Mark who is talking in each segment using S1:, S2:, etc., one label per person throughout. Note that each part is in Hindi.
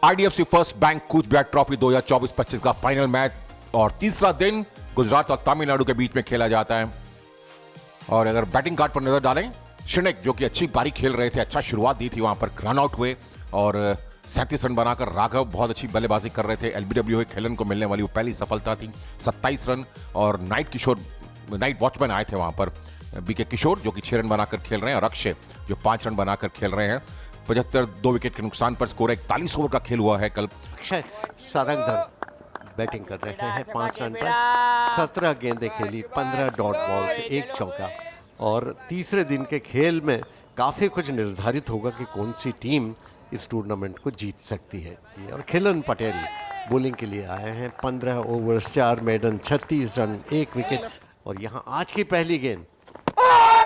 S1: IDFC first bank Cooch Behar trophy 2024-25 का फाइनल मैच और तीसरा दिन गुजरात और तमिलनाडु के बीच में खेला जाता है। और अगर बैटिंग कार्ड पर नजर डालें, श्रीनिक जो कि अच्छी पारी खेल रहे थे, अच्छा शुरुआत दी थी, वहां पर रन आउट हुए और 37 रन बनाकर राघव बहुत अच्छी बल्लेबाजी कर रहे थे। एलबीडब्ल्यू खेलन को मिलने वाली वो पहली सफलता थी, 27 रन। और नाइट वॉचमैन आए थे वहां पर, बीके किशोर जो कि 6 रन बनाकर खेल रहे हैं और अक्षय जो 5 रन बनाकर खेल रहे हैं। 75 2 विकेट के नुकसान पर स्कोर 41 ओवर का खेल हुआ है कल।
S2: अक्षय सारंगधर बैटिंग कर रहे हैं 5 रन पर, 17 गेंदें खेली, 15 डॉट बॉल्स, 1 चौका। और तीसरे दिन के खेल में काफी कुछ निर्धारित होगा कि कौन सी टीम इस टूर्नामेंट को जीत सकती है। और खिलन पटेल बॉलिंग के लिए आए हैं, 15 ओवर्स, 4 मेडन, 36 रन, 1 विकेट। और यहाँ आज की पहली गेंद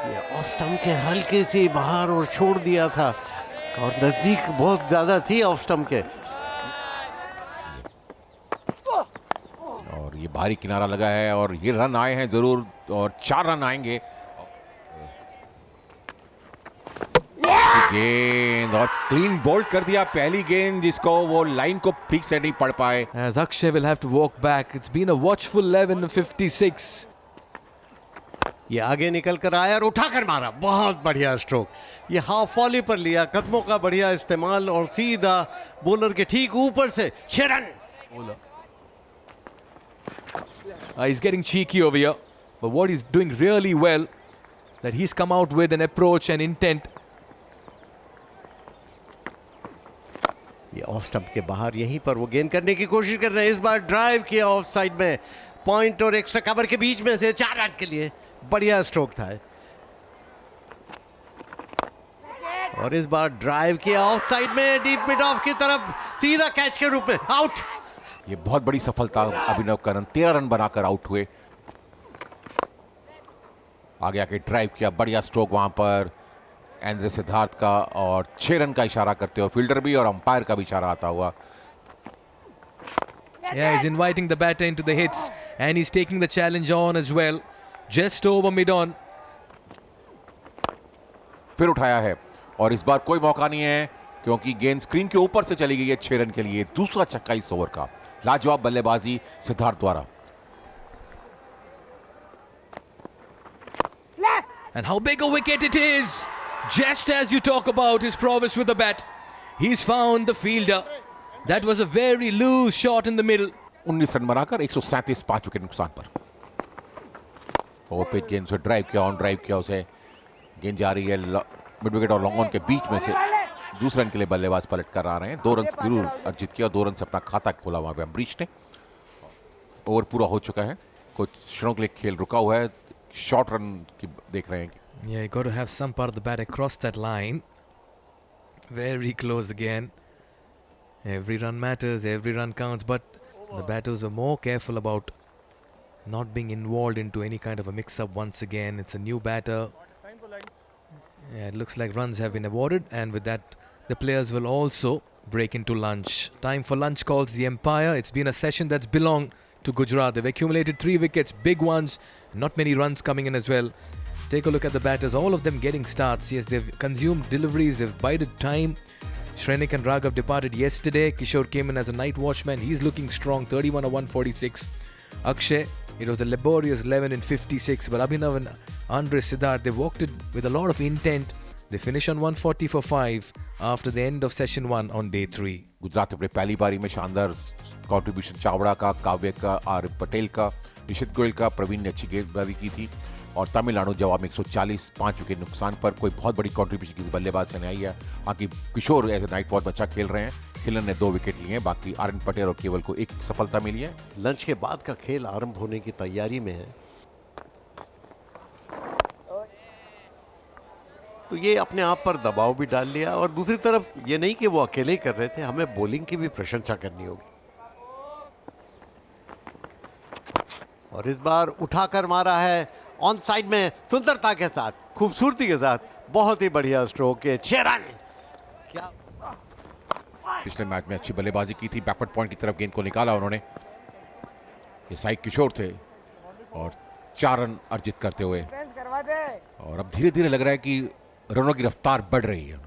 S2: ये ऑफ स्टंप के हल्के से बाहर और छोड़ दिया था और नजदीक बहुत ज्यादा थी ऑफ स्टंप के।
S1: और ये भारी किनारा लगा है और ये रन आए हैं जरूर और 4 रन आएंगे। गेंद और क्लीन बोल्ड कर दिया पहली गेंद, जिसको वो लाइन को ठीक से नहीं पढ़ पाए।
S3: As Akshay will have to walk back. It's been a watchful 11-56.
S2: ये आगे निकल कर आया और उठाकर मारा, बहुत बढ़िया स्ट्रोक। ये हाफ वॉली पर लिया, कदमों का बढ़िया इस्तेमाल और सीधा बॉलर के ठीक ऊपर से 6 run.
S3: He's getting cheeky over here, but what he's doing really well, that he's come out with an approach and intent.
S2: ये ऑफ स्टंप के बाहर यहीं पर वो गेंद करने की कोशिश कर रहे हैं। इस बार ड्राइव किया ऑफ साइड में, पॉइंट और एक्स्ट्रा कवर के बीच में से 4 रन के लिए, बढ़िया स्ट्रोक था। और इस बार ड्राइव किया ऑफ साइड में, डीप मिड ऑफ की तरफ, सीधा कैच के रूप में आउट।
S1: ये बहुत बड़ी सफलता अभिनव करण, 13 रन बनाकर आउट हुए। आगे आके ड्राइव किया, बढ़िया स्ट्रोक वहां पर एंड्रे सिद्धार्थ का, और 6 रन का इशारा करते हुए फील्डर भी और अंपायर का भी इशारा आता हुआ।
S3: Yeah, he's inviting the batter into the hits and he's taking the challenge on as well. Just over mid on.
S1: फिर उठाया है और इस बार कोई मौका नहीं है क्योंकि गेंद स्क्रीन के ऊपर से चली गई है 6 रन के लिए। दूसरा छक्का इस ओवर का, लाजवाब बल्लेबाजी सिद्धार्थ द्वारा।
S3: And how big a wicket it is! Just as you talk about his prowess with the bat, he's found the fielder. That was a very loose shot in the middle.
S1: 19 run बनाकर 137, 5 विकेट नुकसान पर। ओवर पिच गेंद से ड्राइव किया, ऑन ड्राइव किया उसे, गेंद जा रही है मिड विकेट और लॉन्ग ऑन के बीच में से। दूसरे रन के लिए बल्लेबाज पलट कर आ रहे हैं। 2 रन जरूर अर्जित किया, 2 रन से अपना खाता खोला वहां पे अम्बरीश ने। ओवर पूरा हो चुका है, कुछ क्षणों के लिए खेल रुका हुआ है, शॉर्ट रन की देख रहे हैं।
S3: Yeah, you got to have some part of the bat across that line. Very close again. Every run matters, every run counts, but the batters are more careful about not being involved into any kind of a mix-up once again. It's a new batter. Yeah, it looks like runs have been awarded, and with that, the players will also break into lunch. Time for lunch, calls the umpire. It's been a session that's belonged to Gujarat. They've accumulated 3 wickets, big ones, not many runs coming in as well. Take a look at the batters, all of them getting starts. Yes, they've consumed deliveries, they've bided time. Shrenik and Raghav departed yesterday. Kishore came in as a night watchman. He's looking strong, 31 or 146. Akshay, it was a laborious 11 and 56. But Abhinav and Andre Siddharth, they walked it with a lot of intent. They finish on 140 for 5 after the end of session 1 on day 3.
S1: Gujarat अपने पहली बारी में शानदार कंट्रीब्यूशन चावड़ा का, काव्य का, आरिफ पटेल का, निशित गोयल का, प्रवीण ने अच्छी गेंदबाजी की थी। और तमिलनाडु जवाब में 140, 5 विकेट नुकसान पर कोई बहुत बड़ी कंट्रीब्यूशन किसी बल्लेबाज से नहीं आई है। बाकी किशोर एज ए नाइट वॉच अच्छा खेल रहे हैं, खिलन ने 2 विकेट लिए हैं, बाकी आर्यन पटेल और केवल को 1 सफलता मिली है।
S2: लंच के बाद का खेल आरंभ होने की तैयारी में है, तो ये अपने आप पर दबाव भी डाल लिया। और दूसरी तरफ ये नहीं कि वो अकेले कर रहे थे, हमें बॉलिंग की भी प्रशंसा करनी होगी। और इस बार उठाकर मारा है ऑन साइड में, सुंदरता के साथ, खूबसूरती के साथ, बहुत ही बढ़िया स्ट्रोक है, 6 रन। क्या
S1: पिछले मैच में अच्छी बल्लेबाजी की थी, बैकवर्ड पॉइंट की तरफ गेंद को निकाला उन्होंने। ये साई किशोर थे और 4 रन अर्जित करते हुए। और अब धीरे धीरे लग रहा है कि रनों की रफ्तार बढ़ रही है।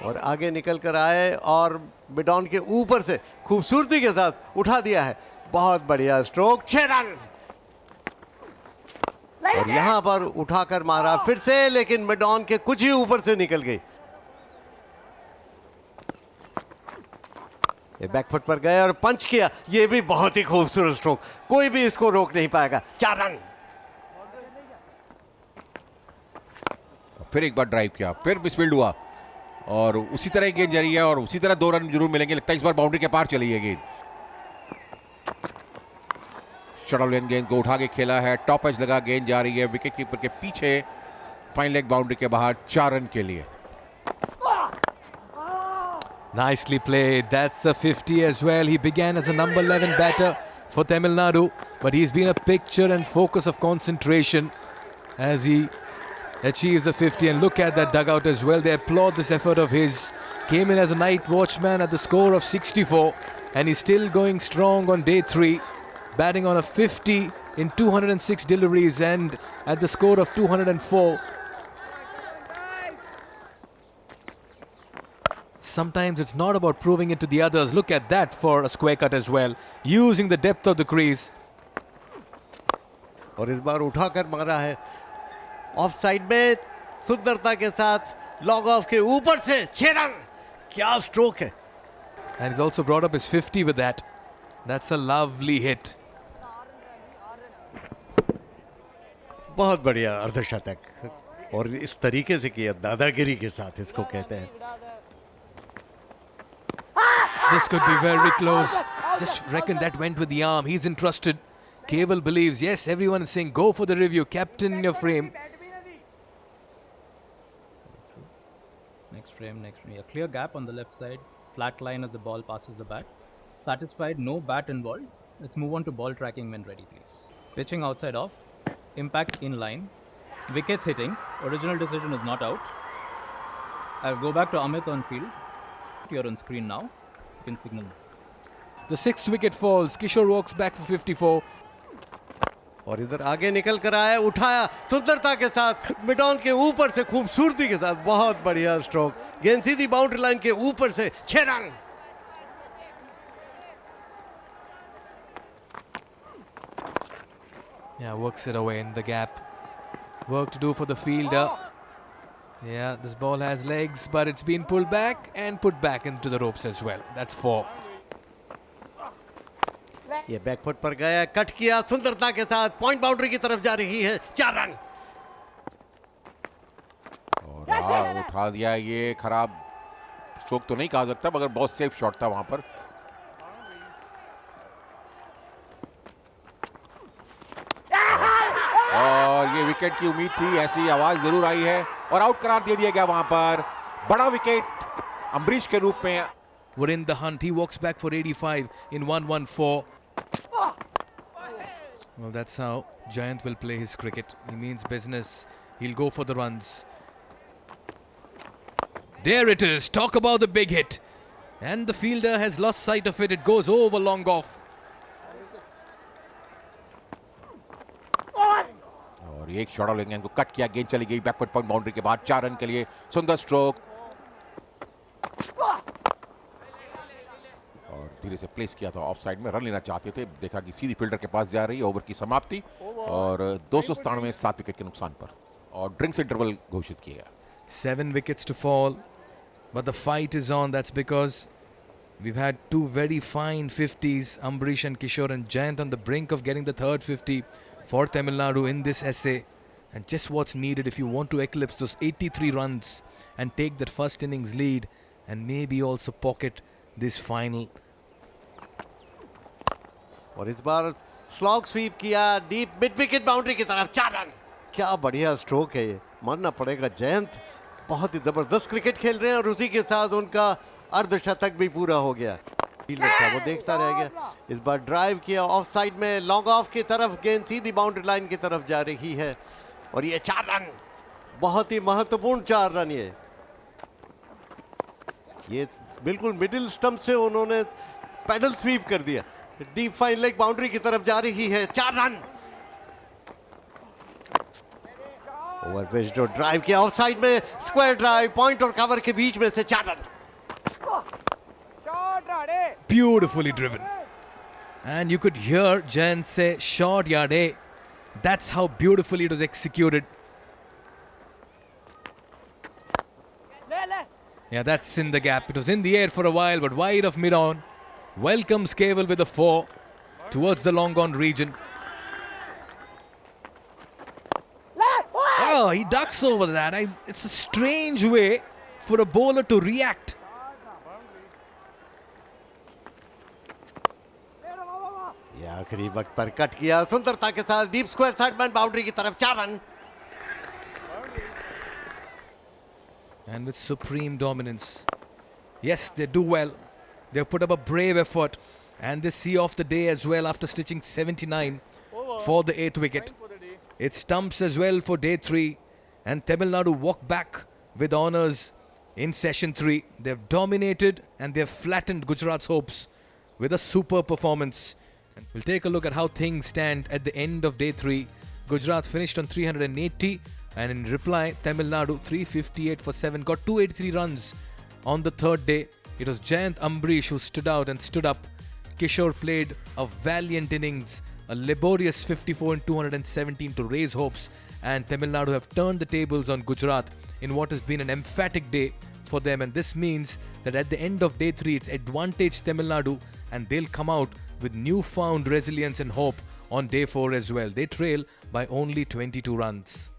S2: और आगे निकल कर आए और मिड ऑन के ऊपर से खूबसूरती के साथ उठा दिया है। बहुत बढ़िया स्ट्रोक, 6 रन। और यहां पर उठाकर मारा फिर से, लेकिन मिड ऑन के कुछ ही ऊपर से निकल गई। ये बैकफुट पर गए और पंच किया। ये भी बहुत ही खूबसूरत स्ट्रोक, कोई भी इसको रोक नहीं पाएगा। 4 रन।
S1: फिर एक बार ड्राइव किया, फिर मिसफील्ड हुआ और उसी तरह गेंद जारी है और उसी तरह 2 रन जरूर मिलेंगे। लगता है इस बार बाउंड्री के पार चली है गेंद। शटल लेन गेंद को उठा के खेला है, टॉप एज लगा, गेंद जा रही है विकेट कीपर के पीछे, फाइन लेग बाउंड्री के बाहर, 4 रन के लिए।
S3: Nicely played. That's a 50 as well. He began as a number 11 batter for Tamil Nadu, but he's been a picture and focus of concentration as he achieves the 50. And look at that dugout as well. They applaud this effort of his. Came in as a night watchman at the score of 64, and he's still going strong on day 3, batting on a 50 in 206 deliveries and at the score of 204. Sometimes it's not about proving it to the others. Look at that for a square cut as well, using the depth of the crease.
S2: और इस बार उठाकर मारा है ऑफ साइड में सुंदरता के साथ, लॉग ऑफ के ऊपर से 6 रन। क्या स्ट्रोक है।
S3: And he's also brought up his 50 with that. That's a lovely hit.
S2: बहुत बढ़िया अर्धशतक, और इस तरीके से किया, दादागिरी के साथ इसको कहते हैं।
S3: This could be very close. Just reckon that went with the arm. He's entrusted. Cable believes, yes, everyone is saying go for the review. Captain in your frame.
S4: Next frame. A clear gap on the left side. Flat line as the ball passes the bat. Satisfied, no bat involved. Let's move on to ball tracking when ready, please. Pitching outside off. Impact in line. Wickets hitting. Original decision is not out. I'll go back to Amit on field. You're on screen now. You can signal.
S3: The 6th wicket falls. Kishore walks back for 54.
S2: और इधर आगे निकल कर आया, उठाया सुंदरता के साथ, मिड ऑन के ऊपर से खूबसूरती के साथ। बहुत बढ़िया स्ट्रोक, गेंद सीधी बाउंड्री लाइन के ऊपर से, 6 run.
S3: Yeah, works it away in the gap. Work to do for the fielder. Yeah, this ball has legs, but it's been pulled back and put back into the ropes as well. That's 4.
S2: ये बैकफुट पर गया, कट किया सुंदरता के साथ, पॉइंट बाउंड्री की तरफ जा रही है, 4 रन।
S1: और उठा दिया। ये खराब स्ट्रोक तो नहीं कहा सकता, मगर बहुत सेफ शॉट था वहां पर। और ये विकेट की उम्मीद थी, ऐसी आवाज जरूर आई है और आउट करार दे दिया गया वहां पर। बड़ा विकेट अम्बरीश के रूप में।
S3: We're in the hunt. He walks back for 85 in 114. Well, that's how Jayant will play his cricket. He means business. He'll go for the runs. There it is. Talk about the big hit. And the fielder has lost sight of it. It goes over long off.
S1: और एक शॉट लेंगे को कट किया, गेंद चली गई बैकवर्ड पॉइंट बाउंड्री के बाद, 4 रन के लिए। सुंदर स्ट्रोक और धीरे से प्लेस किया था ऑफ साइड में। रन लेना चाहते थे, देखा कि सीधी फील्डर के पास जा रही है। ओवर की समाप्ति और 297 7 विकेट के नुकसान पर, और ड्रिंक्स इंटरवल घोषित किया गया।
S3: 7 wickets to fall, but the fight is on. That's because we've had 2 very fine 50s, Ambarish and Kishore, and Jayant on the brink of getting the 3rd 50 for Tamil Nadu in this essay. And just what's needed if you want to eclipse those 83 runs and take that first innings lead and maybe also pocket this final.
S2: और इस बार स्लॉग स्वीप किया, डीप मिड विकेट बाउंड्री की तरफ, 4 रन। क्या बढ़िया स्ट्रोक है ये, मानना पड़ेगा। जयंत बहुत ही जबरदस्त क्रिकेट खेल रहे हैं और उसी के साथ उनका अर्धशतक भी पूरा हो गया। फील्डर था वो देखता रह गया। इस बार ड्राइव किया ऑफ साइड में, लॉन्ग ऑफ की तरफ, गेंद सीधी बाउंड्री लाइन की तरफ जा रही है और ये 4 रन, बहुत ही महत्वपूर्ण 4 रन। ये बिल्कुल मिडिल स्टंप से उन्होंने पैडल स्वीप कर दिया, डीप फाइन लेग बाउंड्री की तरफ जा रही है, 4 रन। ओवर पिच जो ड्राइव किया ऑफ साइड में, स्क्वायर ड्राइव, पॉइंट और कवर के बीच में से 4 run.
S3: Beautifully driven. And you could hear Jen say, short yard, eh? That's how beautifully it was executed. Yeah, that's in the gap. It was in the air for a while, but wide of mid-on. Welcomes Cable with a 4 towards the long on region. Oh, he ducks over that. It's a strange way for a bowler to react.
S2: ये आखिरी वक्त पर कट किया सुंदरता के साथ, deep square, third man boundary की तरफ, 4 run.
S3: And with supreme dominance. Yes, they do well. They've put up a brave effort. And they see off the day as well after stitching 79 for the 8th wicket. It stumps as well for day 3. And Tamil Nadu walk back with honours in session 3. They've dominated and they've flattened Gujarat's hopes with a super performance. We'll take a look at how things stand at the end of day 3. Gujarat finished on 380. And in reply, Tamil Nadu 358 for 7, got 283 runs on the 3rd day. It was Jayant Ambrish who stood out and stood up. Kishore played a valiant innings, a laborious 54 and 217 to raise hopes. And Tamil Nadu have turned the tables on Gujarat in what has been an emphatic day for them. And this means that at the end of day 3, it's advantage Tamil Nadu and they'll come out with newfound resilience and hope on day 4 as well. They trail by only 22 runs.